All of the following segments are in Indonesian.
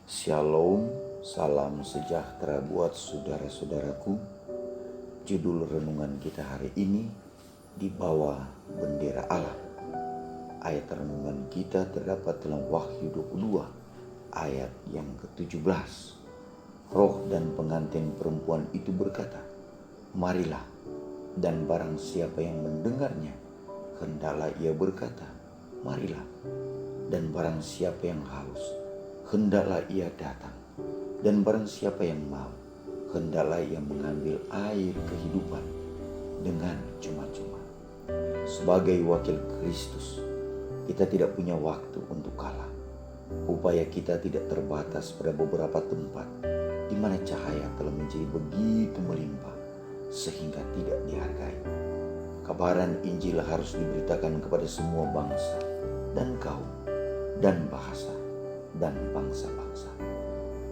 Shalom, salam sejahtera buat saudara-saudaraku. Judul renungan kita hari ini, di bawah bendera Allah. Ayat renungan kita terdapat dalam Wahyu 22 ayat yang ke-17. Roh dan pengantin perempuan itu berkata, "Marilah," dan barang siapa yang mendengarnya, hendaklah ia berkata, "Marilah," dan barang siapa yang haus, hendaklah ia datang, dan barang siapa yang mau, hendaklah ia mengambil air kehidupan dengan cuma-cuma. Sebagai wakil Kristus, kita tidak punya waktu untuk kalah. Upaya kita tidak terbatas pada beberapa tempat di mana cahaya telah menjadi begitu melimpah sehingga tidak dihargai. Kabaran Injil harus diberitakan kepada semua bangsa dan kaum dan bahasa dan bangsa-bangsa.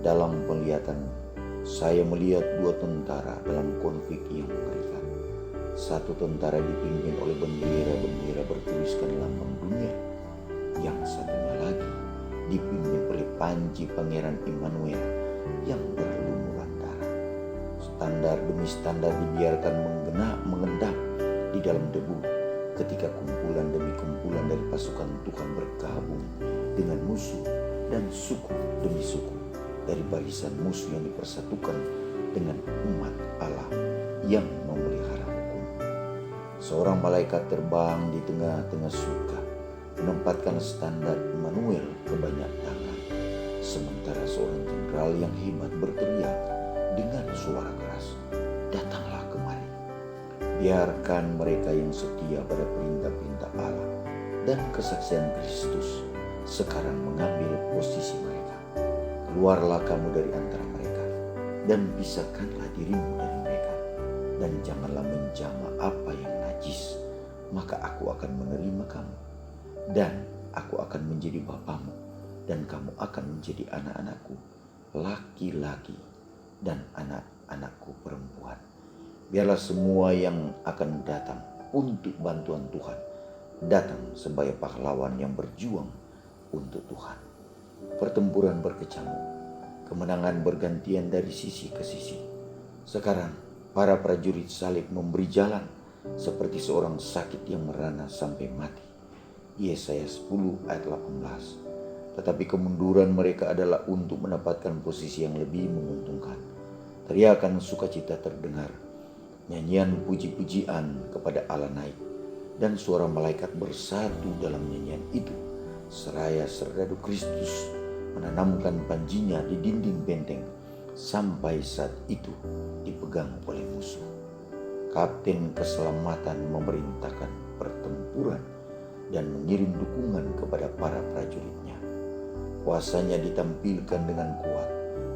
Dalam penglihatan, saya melihat dua tentara dalam konflik yang mengerikan. Satu tentara dipimpin oleh bendera-bendera bertuliskan lambang dunia. Yang satunya lagi dipimpin oleh panji Pangeran Immanuel yang berlumuran darah. Standar demi standar dibiarkan mengendap di dalam debu ketika kumpulan demi kumpulan dari pasukan Tuhan bergabung dengan musuh, dan suku demi suku dari barisan musuh yang dipersatukan dengan umat Allah yang memelihara hukum. Seorang malaikat terbang di tengah-tengah surga, menempatkan standar Immanuel ke banyak tangan. Sementara seorang jenderal yang hebat berteriak dengan suara keras, "Datanglah kemari." Biarkan mereka yang setia pada perintah-perintah Allah dan kesaksian Kristus sekarang mengambil posisi mereka. Keluarlah kamu dari antara mereka dan pisahkanlah dirimu dari mereka, dan janganlah menjamah apa yang najis, maka aku akan menerima kamu, dan aku akan menjadi bapamu, dan kamu akan menjadi anak-anakku laki-laki dan anak-anakku perempuan. Biarlah semua yang akan datang untuk bantuan Tuhan datang sebagai pahlawan yang berjuang untuk Tuhan. Pertempuran berkecamuk, kemenangan bergantian dari sisi ke sisi. Sekarang para prajurit salib memberi jalan seperti seorang sakit yang merana sampai mati. Yesaya 10 ayat 18. Tetapi kemunduran mereka adalah untuk mendapatkan posisi yang lebih menguntungkan. Teriakan sukacita terdengar, nyanyian puji-pujian kepada Allah naik, dan suara malaikat bersatu dalam nyanyian itu. Seraya serdadu Kristus menanamkan panjinya di dinding benteng sampai saat itu dipegang oleh musuh. Kapten keselamatan memerintahkan pertempuran dan mengirim dukungan kepada para prajuritnya. Kuasanya ditampilkan dengan kuat,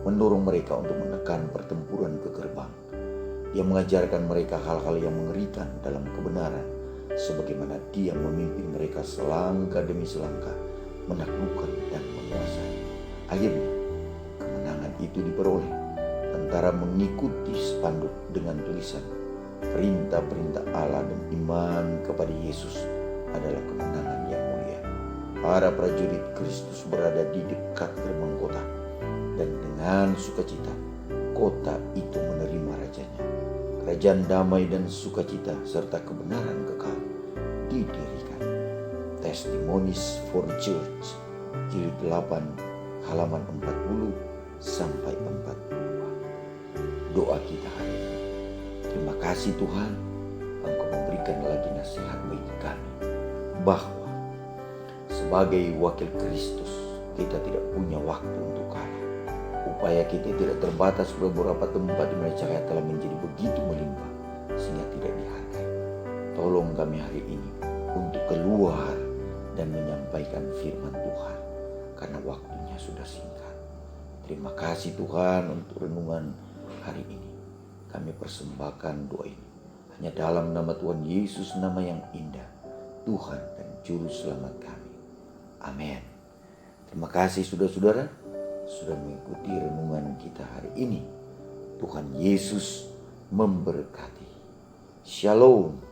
mendorong mereka untuk menekan pertempuran ke gerbang. Dia mengajarkan mereka hal-hal yang mengerikan dalam kebenaran, sebagaimana dia memimpin mereka selangkah demi selangkah, menaklukkan dan menguasai. Akhirnya kemenangan itu diperoleh. Tentara mengikuti spanduk dengan tulisan, "Perintah-perintah Allah dan iman kepada Yesus adalah kemenangan yang mulia." Para prajurit Kristus berada di dekat gerbang kota, dan dengan sukacita kota itu menerima rajanya. Kerajaan damai dan sukacita serta kebenaran kekal didirikan. Testimonies for Church, jilid 8, halaman 40 sampai 42. Doa kita hari ini. Terima kasih Tuhan, Engkau memberikan lagi nasihat bagi kami, bahwa sebagai wakil Kristus kita tidak punya waktu untuk kalah. Upaya kita tidak terbatas beberapa tempat di mana cahaya telah menjadi begitu melimpah sehingga tidak dihargai. Tolong kami hari ini untuk keluar dan menyampaikan firman Tuhan, karena waktunya sudah singkat. Terima kasih Tuhan untuk renungan hari ini. Kami persembahkan doa ini hanya dalam nama Tuhan Yesus, nama yang indah, Tuhan dan Juru Selamat kami. Amin. Terima kasih saudara-saudara sudah mengikuti renungan kita hari ini. Tuhan Yesus memberkati. Shalom.